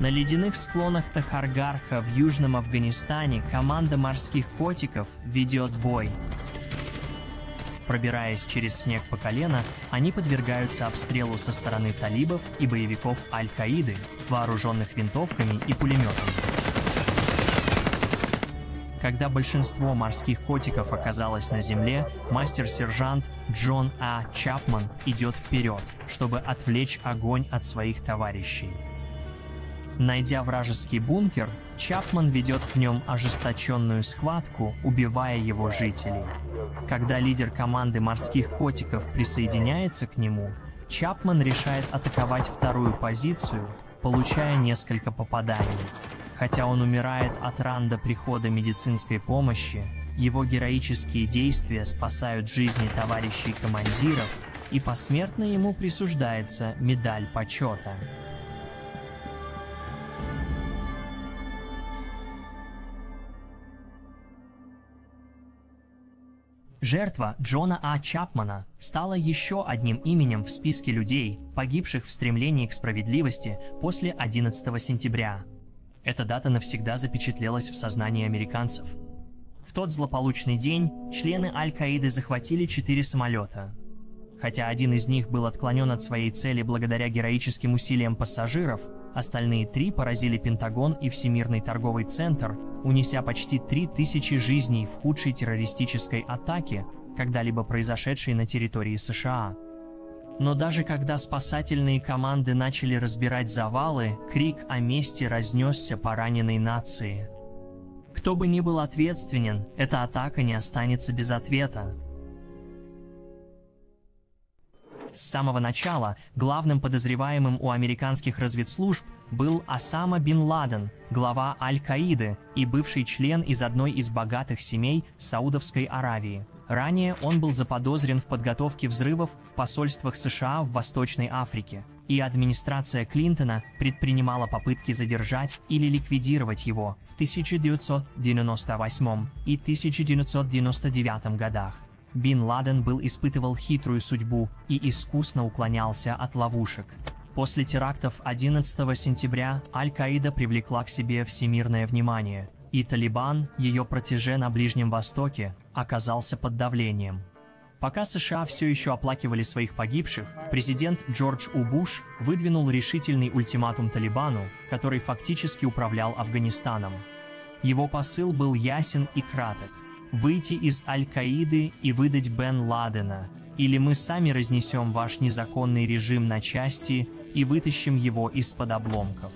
На ледяных склонах Тахаргарха в Южном Афганистане команда морских котиков ведет бой. Пробираясь через снег по колено, они подвергаются обстрелу со стороны талибов и боевиков Аль-Каиды, вооруженных винтовками и пулеметами. Когда большинство морских котиков оказалось на земле, мастер-сержант Джон А. Чапман идет вперед, чтобы отвлечь огонь от своих товарищей. Найдя вражеский бункер, Чапман ведет в нем ожесточенную схватку, убивая его жителей. Когда лидер команды морских котиков присоединяется к нему, Чапман решает атаковать вторую позицию, получая несколько попаданий. Хотя он умирает от ран до прихода медицинской помощи, его героические действия спасают жизни товарищей командиров, и посмертно ему присуждается медаль почета. Жертва Джона А. Чапмана стала еще одним именем в списке людей, погибших в стремлении к справедливости после 11 сентября. Эта дата навсегда запечатлелась в сознании американцев. В тот злополучный день члены Аль-Каиды захватили 4 самолета. Хотя один из них был отклонен от своей цели благодаря героическим усилиям пассажиров, остальные 3 поразили Пентагон и Всемирный торговый центр, унеся почти 3000 жизней в худшей террористической атаке, когда-либо произошедшей на территории США. Но даже когда спасательные команды начали разбирать завалы, крик о мести разнесся по раненой нации. Кто бы ни был ответственен, эта атака не останется без ответа. С самого начала главным подозреваемым у американских разведслужб был Осама бин Ладен, глава Аль-Каиды и бывший член из одной из богатых семей Саудовской Аравии. Ранее он был заподозрен в подготовке взрывов в посольствах США в Восточной Африке, и администрация Клинтона предпринимала попытки задержать или ликвидировать его в 1998 и 1999 годах. Бин Ладен испытывал хитрую судьбу и искусно уклонялся от ловушек. После терактов 11 сентября Аль-Каида привлекла к себе всемирное внимание, и Талибан, ее протеже на Ближнем Востоке, оказался под давлением. Пока США все еще оплакивали своих погибших, президент Джордж У. Буш выдвинул решительный ультиматум Талибану, который фактически управлял Афганистаном. Его посыл был ясен и краток: выйти из Аль-Каиды и выдать Бен Ладена, или мы сами разнесем ваш незаконный режим на части и вытащим его из-под обломков.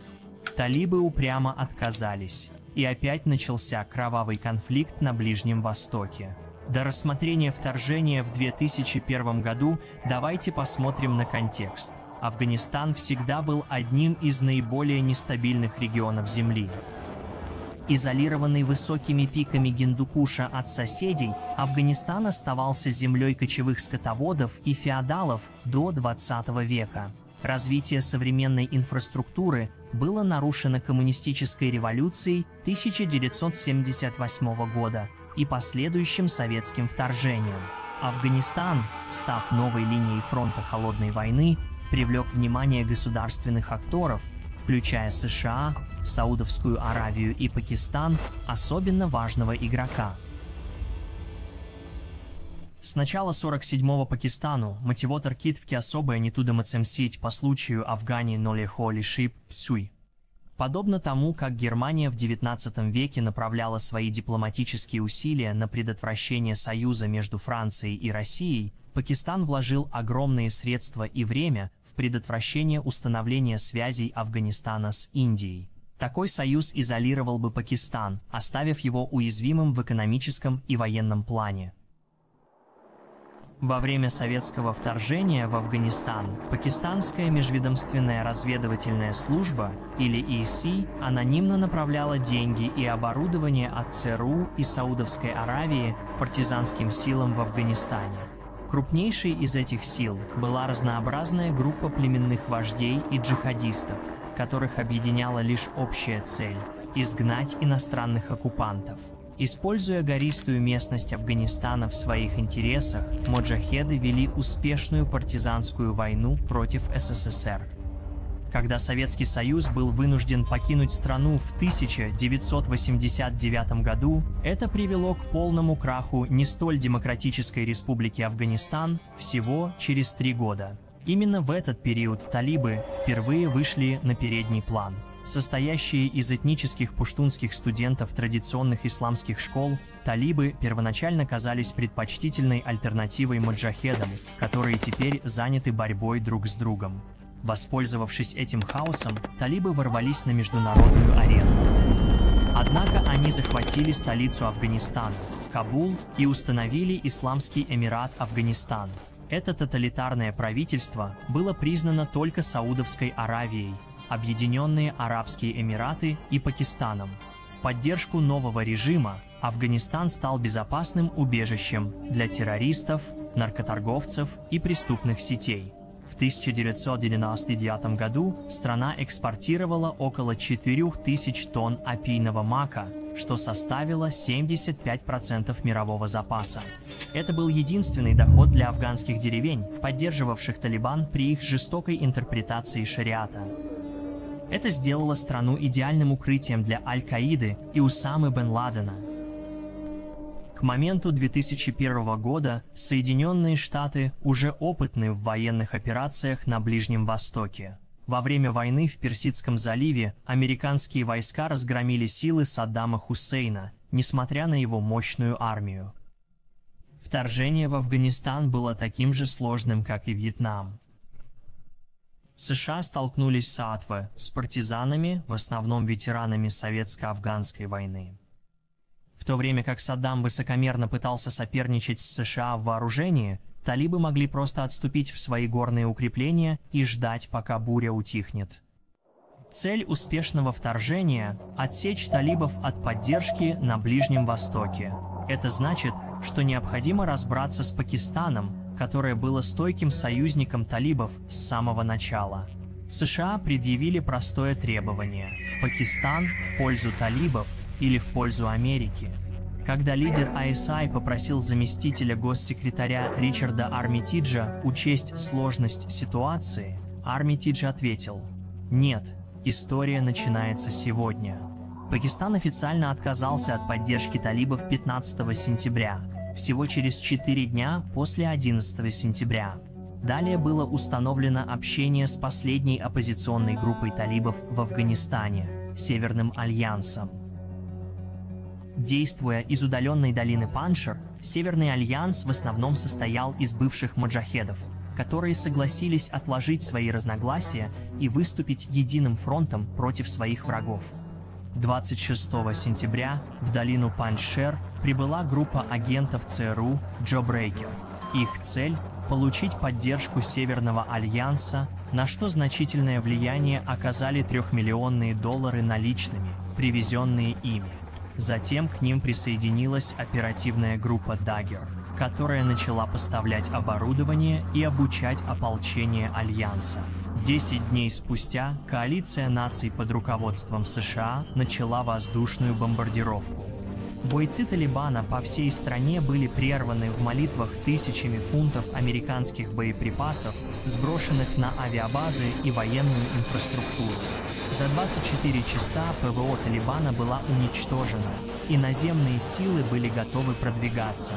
Талибы упрямо отказались, и опять начался кровавый конфликт на Ближнем Востоке. До рассмотрения вторжения в 2001 году давайте посмотрим на контекст. Афганистан всегда был одним из наиболее нестабильных регионов Земли. Изолированный высокими пиками Гиндукуша от соседей, Афганистан оставался землей кочевых скотоводов и феодалов до 20 века. Развитие современной инфраструктуры было нарушено коммунистической революцией 1978 года и последующим советским вторжением. Афганистан, став новой линией фронта Холодной войны, привлек внимание государственных акторов, включая США, Саудовскую Аравию и Пакистан, особенно важного игрока. С начала 47-го Пакистану мотивотор китвки особое не туда мацемсить по случаю Афгани нолехоли шип псуй. Подобно тому, как Германия в XIX веке направляла свои дипломатические усилия на предотвращение союза между Францией и Россией, Пакистан вложил огромные средства и время в предотвращение установления связей Афганистана с Индией. Такой союз изолировал бы Пакистан, оставив его уязвимым в экономическом и военном плане. Во время советского вторжения в Афганистан Пакистанская межведомственная разведывательная служба, или ИСИ, анонимно направляла деньги и оборудование от ЦРУ и Саудовской Аравии партизанским силам в Афганистане. Крупнейшей из этих сил была разнообразная группа племенных вождей и джихадистов, которых объединяла лишь общая цель – изгнать иностранных оккупантов. Используя гористую местность Афганистана в своих интересах, моджахеды вели успешную партизанскую войну против СССР. Когда Советский Союз был вынужден покинуть страну в 1989 году, это привело к полному краху не столь демократической республики Афганистан всего через 3 года. Именно в этот период талибы впервые вышли на передний план. Состоящие из этнических пуштунских студентов традиционных исламских школ, талибы первоначально казались предпочтительной альтернативой маджахедам, которые теперь заняты борьбой друг с другом. Воспользовавшись этим хаосом, талибы ворвались на международную арену. Однако они захватили столицу Афганистана, Кабул, и установили Исламский Эмират Афганистан. Это тоталитарное правительство было признано только Саудовской Аравией, Объединенные Арабские Эмираты и Пакистаном. В поддержку нового режима Афганистан стал безопасным убежищем для террористов, наркоторговцев и преступных сетей. В 1999 году страна экспортировала около 4000 тонн опийного мака, что составило 75% мирового запаса. Это был единственный доход для афганских деревень, поддерживавших Талибан при их жестокой интерпретации шариата. Это сделало страну идеальным укрытием для Аль-Каиды и Усамы бен Ладена. К моменту 2001 года Соединенные Штаты уже опытны в военных операциях на Ближнем Востоке. Во время войны в Персидском заливе американские войска разгромили силы Саддама Хусейна, несмотря на его мощную армию. Вторжение в Афганистан было таким же сложным, как и Вьетнам. США столкнулись с АТВ, с партизанами, в основном ветеранами Советско-Афганской войны. В то время как Саддам высокомерно пытался соперничать с США в вооружении, талибы могли просто отступить в свои горные укрепления и ждать, пока буря утихнет. Цель успешного вторжения – отсечь талибов от поддержки на Ближнем Востоке. Это значит, что необходимо разбраться с Пакистаном, которое было стойким союзником талибов с самого начала. США предъявили простое требование – Пакистан в пользу талибов или в пользу Америки. Когда лидер ISI попросил заместителя госсекретаря Ричарда Армитиджа учесть сложность ситуации, Армитидж ответил: «Нет, история начинается сегодня». Пакистан официально отказался от поддержки талибов 15 сентября, всего через 4 дня после 11 сентября. Далее было установлено общение с последней оппозиционной группой талибов в Афганистане – Северным альянсом. Действуя из удаленной долины Паншер, Северный альянс в основном состоял из бывших маджахедов, которые согласились отложить свои разногласия и выступить единым фронтом против своих врагов. 26 сентября в долину Паншер прибыла группа агентов ЦРУ Джобрейкер. Их цель – получить поддержку Северного альянса, на что значительное влияние оказали $3-миллионные наличными, привезенные ими. Затем к ним присоединилась оперативная группа Dagger, которая начала поставлять оборудование и обучать ополчение Альянса. 10 дней спустя коалиция наций под руководством США начала воздушную бомбардировку. Бойцы Талибана по всей стране были прерваны в молитвах тысячами фунтов американских боеприпасов, сброшенных на авиабазы и военную инфраструктуру. За 24 часа ПВО Талибана была уничтожена, и наземные силы были готовы продвигаться.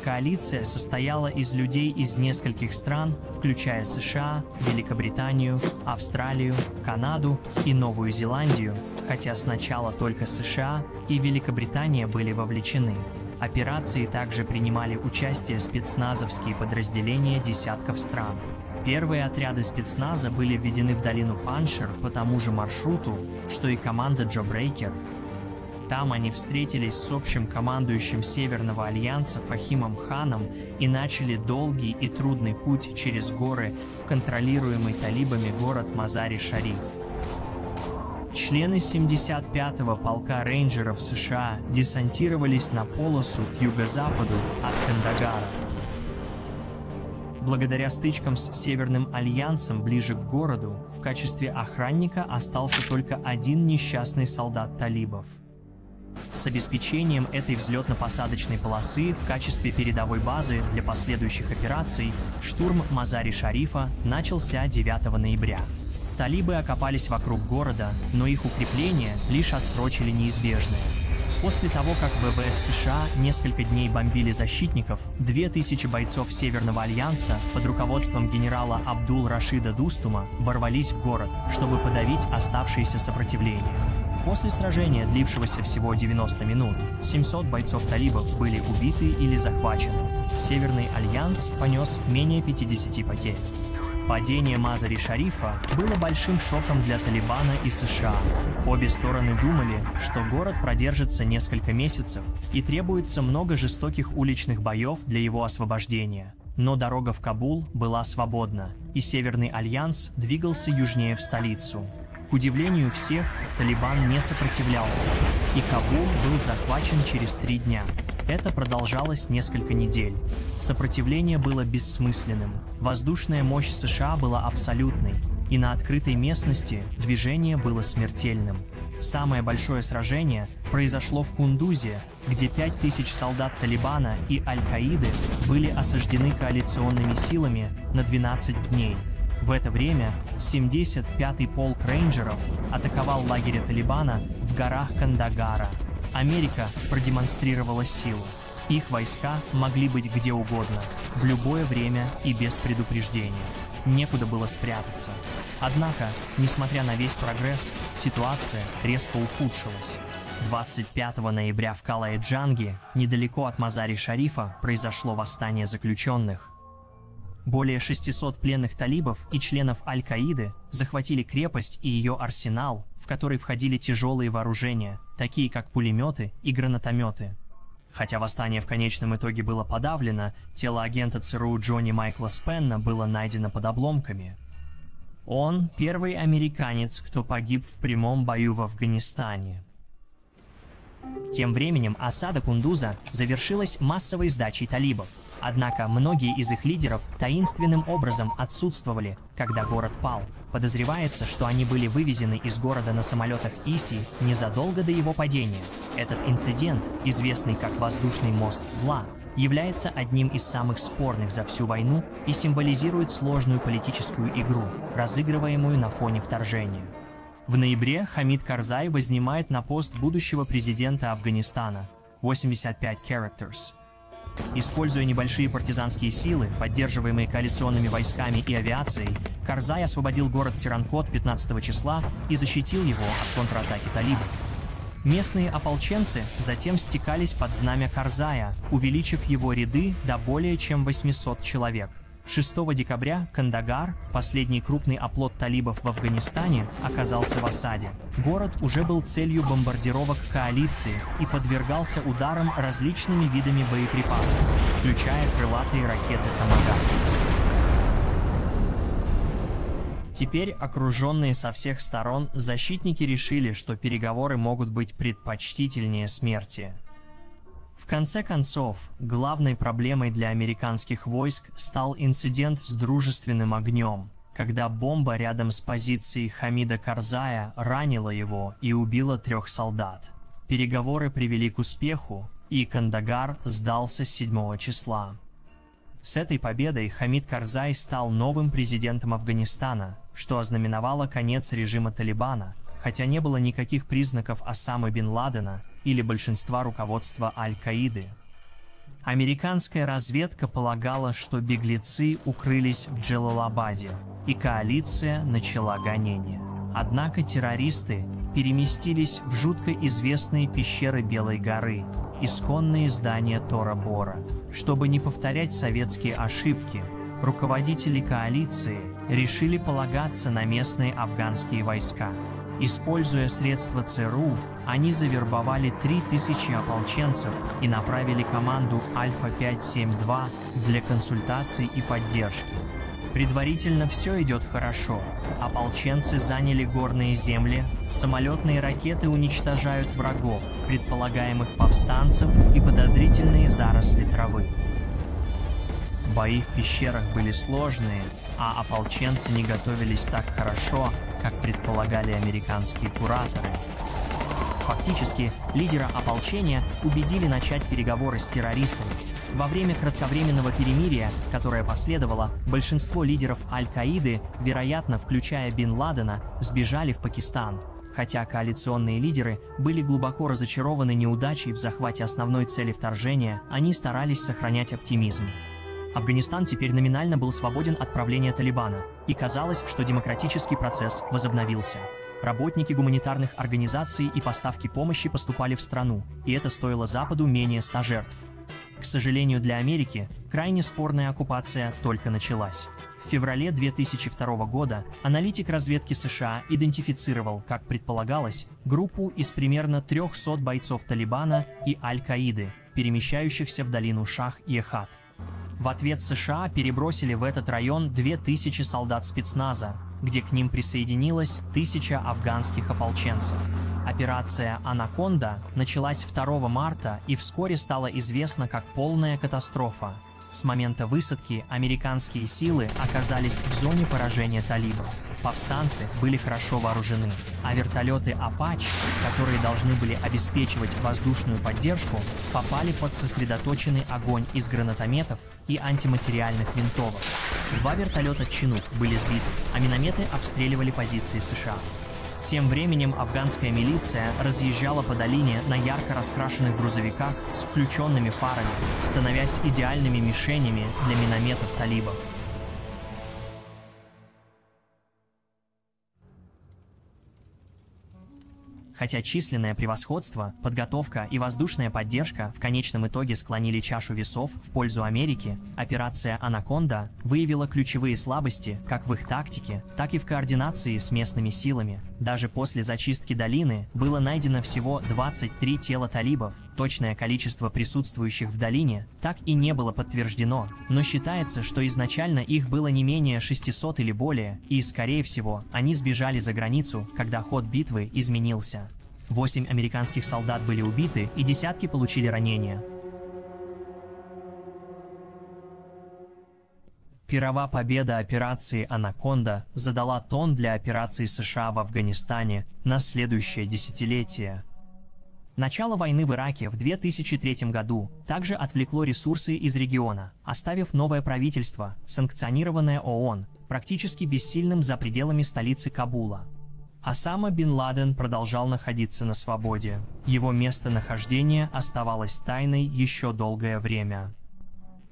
Коалиция состояла из людей из нескольких стран, включая США, Великобританию, Австралию, Канаду и Новую Зеландию, хотя сначала только США и Великобритания были вовлечены. Операции также принимали участие спецназовские подразделения десятков стран. Первые отряды спецназа были введены в долину Паншер по тому же маршруту, что и команда Джобрейкер. Там они встретились с общим командующим Северного альянса Фахимом Ханом и начали долгий и трудный путь через горы в контролируемый талибами город Мазари-Шариф. Члены 75-го полка рейнджеров США десантировались на полосу к юго-западу от Кандагара. Благодаря стычкам с Северным альянсом ближе к городу, в качестве охранника остался только один несчастный солдат талибов. С обеспечением этой взлетно-посадочной полосы в качестве передовой базы для последующих операций штурм Мазари-Шарифа начался 9 ноября. Талибы окопались вокруг города, но их укрепления лишь отсрочили неизбежное. После того, как ВВС США несколько дней бомбили защитников, 2000 бойцов Северного альянса под руководством генерала Абдул-Рашида Дустума ворвались в город, чтобы подавить оставшееся сопротивление. После сражения, длившегося всего 90 минут, 700 бойцов талибов были убиты или захвачены. Северный альянс понес менее 50 потерь. Падение Мазари-Шарифа было большим шоком для Талибана и США. Обе стороны думали, что город продержится несколько месяцев и требуется много жестоких уличных боев для его освобождения. Но дорога в Кабул была свободна, и Северный альянс двигался южнее в столицу. К удивлению всех, Талибан не сопротивлялся, и Кабул был захвачен через 3 дня. Это продолжалось несколько недель. Сопротивление было бессмысленным. Воздушная мощь США была абсолютной, и на открытой местности движение было смертельным. Самое большое сражение произошло в Кундузе, где 5000 солдат Талибана и Аль-Каиды были осаждены коалиционными силами на 12 дней. В это время 75-й полк рейнджеров атаковал лагерь Талибана в горах Кандагара. Америка продемонстрировала силу. Их войска могли быть где угодно, в любое время и без предупреждения. Некуда было спрятаться. Однако, несмотря на весь прогресс, ситуация резко ухудшилась. 25 ноября в Калай-Джанге, недалеко от Мазари-Шарифа, произошло восстание заключенных. Более 600 пленных талибов и членов Аль-Каиды захватили крепость и ее арсенал, в который входили тяжелые вооружения, такие как пулеметы и гранатометы. Хотя восстание в конечном итоге было подавлено, тело агента ЦРУ Джонни Майкла Спенна было найдено под обломками. Он первый американец, кто погиб в прямом бою в Афганистане. Тем временем осада Кундуза завершилась массовой сдачей талибов. Однако многие из их лидеров таинственным образом отсутствовали, когда город пал. Подозревается, что они были вывезены из города на самолетах Иси незадолго до его падения. Этот инцидент, известный как «Воздушный мост зла», является одним из самых спорных за всю войну и символизирует сложную политическую игру, разыгрываемую на фоне вторжения. В ноябре Хамид Карзай вознимает на пост будущего президента Афганистана. 85 characters. Используя небольшие партизанские силы, поддерживаемые коалиционными войсками и авиацией, Карзай освободил город Тиранкот 15 числа и защитил его от контратаки талибов. Местные ополченцы затем стекались под знамя Карзая, увеличив его ряды до более чем 800 человек. 6 декабря Кандагар, последний крупный оплот талибов в Афганистане, оказался в осаде. Город уже был целью бомбардировок коалиции и подвергался ударам различными видами боеприпасов, включая крылатые ракеты «Томагавк». Теперь, окруженные со всех сторон, защитники решили, что переговоры могут быть предпочтительнее смерти. В конце концов, главной проблемой для американских войск стал инцидент с дружественным огнем, когда бомба рядом с позицией Хамида Карзая ранила его и убила 3 солдат. Переговоры привели к успеху, и Кандагар сдался 7 числа. С этой победой Хамид Карзай стал новым президентом Афганистана, что ознаменовало конец режима Талибана, хотя не было никаких признаков Осамы бин Ладена или большинства руководства Аль-Каиды. Американская разведка полагала, что беглецы укрылись в Джалалабаде, и коалиция начала гонения. Однако террористы переместились в жутко известные пещеры Белой горы, исконные здания Тора-Бора. Чтобы не повторять советские ошибки, руководители коалиции решили полагаться на местные афганские войска. Используя средства ЦРУ, они завербовали 3000 ополченцев и направили команду Альфа-572 для консультаций и поддержки. Предварительно все идет хорошо. Ополченцы заняли горные земли, самолетные ракеты уничтожают врагов, предполагаемых повстанцев и подозрительные заросли травы. Бои в пещерах были сложные, а ополченцы не готовились так хорошо, как предполагали американские кураторы. Фактически, лидера ополчения убедили начать переговоры с террористами. Во время кратковременного перемирия, которое последовало, большинство лидеров Аль-Каиды, вероятно, включая Бин Ладена, сбежали в Пакистан. Хотя коалиционные лидеры были глубоко разочарованы неудачей в захвате основной цели вторжения, они старались сохранять оптимизм. Афганистан теперь номинально был свободен от правления Талибана, и казалось, что демократический процесс возобновился. Работники гуманитарных организаций и поставки помощи поступали в страну, и это стоило Западу менее 100 жертв. К сожалению для Америки, крайне спорная оккупация только началась. В феврале 2002 года аналитик разведки США идентифицировал, как предполагалось, группу из примерно 300 бойцов Талибана и Аль-Каиды, перемещающихся в долину Шах-и-Эхат. В ответ США перебросили в этот район 2000 солдат спецназа, где к ним присоединилось 1000 афганских ополченцев. Операция «Анаконда» началась 2 марта и вскоре стала известна как полная катастрофа. С момента высадки американские силы оказались в зоне поражения талибов. Повстанцы были хорошо вооружены, а вертолеты «Апач», которые должны были обеспечивать воздушную поддержку, попали под сосредоточенный огонь из гранатометов и антиматериальных винтовок. 2 вертолета «Чинук» были сбиты, а минометы обстреливали позиции США. Тем временем афганская милиция разъезжала по долине на ярко раскрашенных грузовиках с включенными фарами, становясь идеальными мишенями для минометов талибов. Хотя численное превосходство, подготовка и воздушная поддержка в конечном итоге склонили чашу весов в пользу Америки, операция «Анаконда» выявила ключевые слабости как в их тактике, так и в координации с местными силами. Даже после зачистки долины было найдено всего 23 тела талибов. Точное количество присутствующих в долине так и не было подтверждено, но считается, что изначально их было не менее 600 или более, и, скорее всего, они сбежали за границу, когда ход битвы изменился. 8 американских солдат были убиты, и десятки получили ранения. Пирова победа операции «Анаконда» задала тон для операции США в Афганистане на следующее десятилетие. Начало войны в Ираке в 2003 году также отвлекло ресурсы из региона, оставив новое правительство, санкционированное ООН, практически бессильным за пределами столицы Кабула. Осама бин Ладен продолжал находиться на свободе. Его местонахождение оставалось тайной еще долгое время.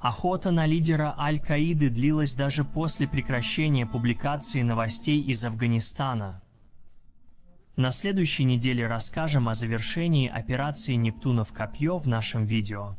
Охота на лидера Аль-Каиды длилась даже после прекращения публикации новостей из Афганистана. На следующей неделе расскажем о завершении операции «Нептунов копье» в нашем видео.